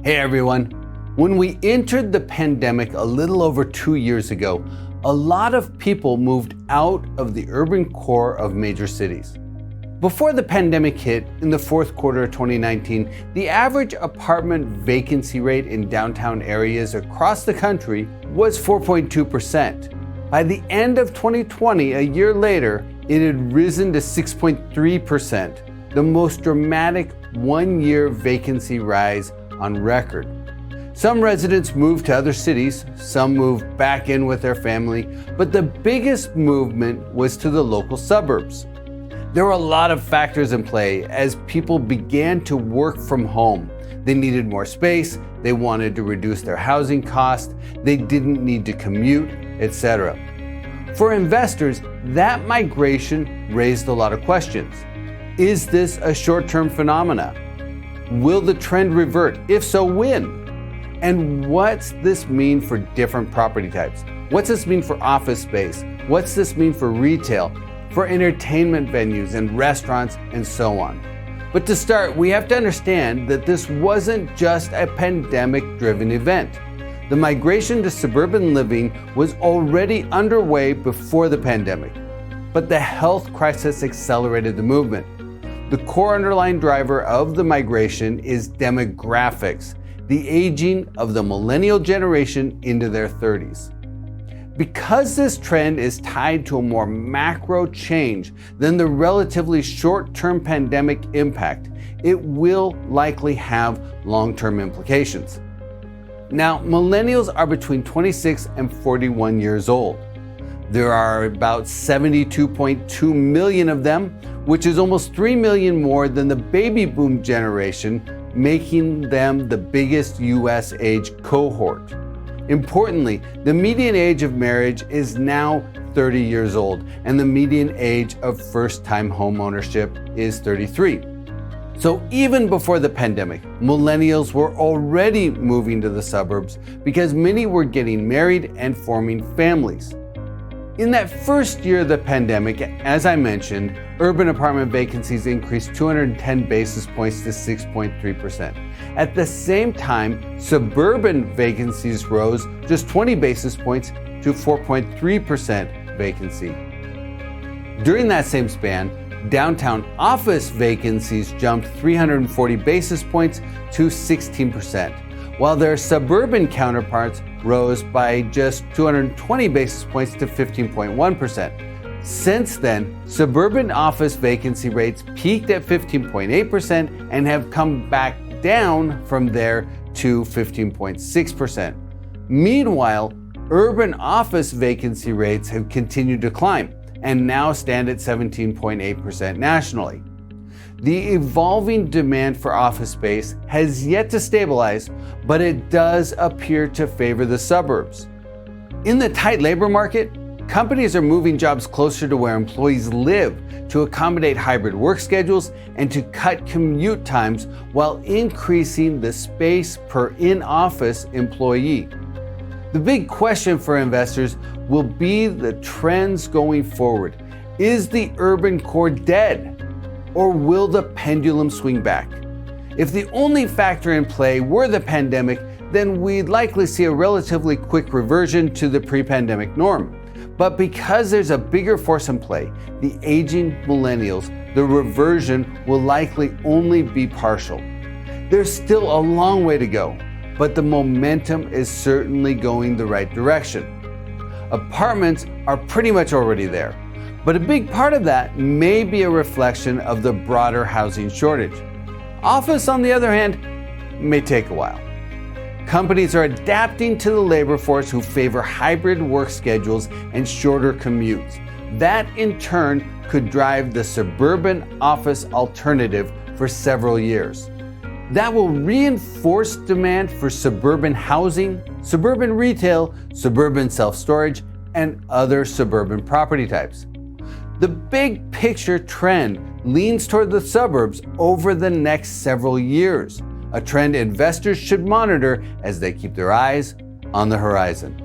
Hey everyone. When we entered the pandemic a little over 2 years ago, a lot of people moved out of the urban core of major cities. Before the pandemic hit in the fourth quarter of 2019, the average apartment vacancy rate in downtown areas across the country was 4.2%. By the end of 2020, a year later, it had risen to 6.3%, the most dramatic one-year vacancy rise on record. Some residents moved to other cities, some moved back in with their family, but the biggest movement was to the local suburbs. There were a lot of factors in play as people began to work from home. They needed more space, they wanted to reduce their housing costs, they didn't need to commute, etc. For investors, that migration raised a lot of questions. Is this a short-term phenomena? Will the trend revert? If so, when? And what's this mean for different property types? What's this mean for office space? What's this mean for retail, for entertainment venues and restaurants, and so on? But to start, we have to understand that this wasn't just a pandemic-driven event. The migration to suburban living was already underway before the pandemic, but the health crisis accelerated the movement. The core underlying driver of the migration is demographics, the aging of the millennial generation into their 30s. Because this trend is tied to a more macro change than the relatively short-term pandemic impact, it will likely have long-term implications. Now, millennials are between 26 and 41 years old. There are about 72.2 million of them, which is almost 3 million more than the baby boom generation, making them the biggest US age cohort. Importantly, the median age of marriage is now 30 years old, and the median age of first-time home ownership is 33. So even before the pandemic, millennials were already moving to the suburbs because many were getting married and forming families. In that first year of the pandemic, as I mentioned, urban apartment vacancies increased 210 basis points to 6.3%. At the same time, suburban vacancies rose just 20 basis points to 4.3% vacancy. During that same span, downtown office vacancies jumped 340 basis points to 16%, while their suburban counterparts rose by just 220 basis points to 15.1%. Since then, suburban office vacancy rates peaked at 15.8% and have come back down from there to 15.6%. Meanwhile, urban office vacancy rates have continued to climb and now stand at 17.8% nationally. The evolving demand for office space has yet to stabilize, but it does appear to favor the suburbs. In the tight labor market, companies are moving jobs closer to where employees live to accommodate hybrid work schedules and to cut commute times while increasing the space per in-office employee. The big question for investors will be the trends going forward. Is the urban core dead? Or will the pendulum swing back? If the only factor in play were the pandemic, then we'd likely see a relatively quick reversion to the pre-pandemic norm. But because there's a bigger force in play, the aging millennials, the reversion will likely only be partial. There's still a long way to go, but the momentum is certainly going the right direction. Apartments are pretty much already there. But a big part of that may be a reflection of the broader housing shortage. Office, on the other hand, may take a while. Companies are adapting to the labor force who favor hybrid work schedules and shorter commutes. That, in turn, could drive the suburban office alternative for several years. That will reinforce demand for suburban housing, suburban retail, suburban self-storage, and other suburban property types. The big picture trend leans toward the suburbs over the next several years, a trend investors should monitor as they keep their eyes on the horizon.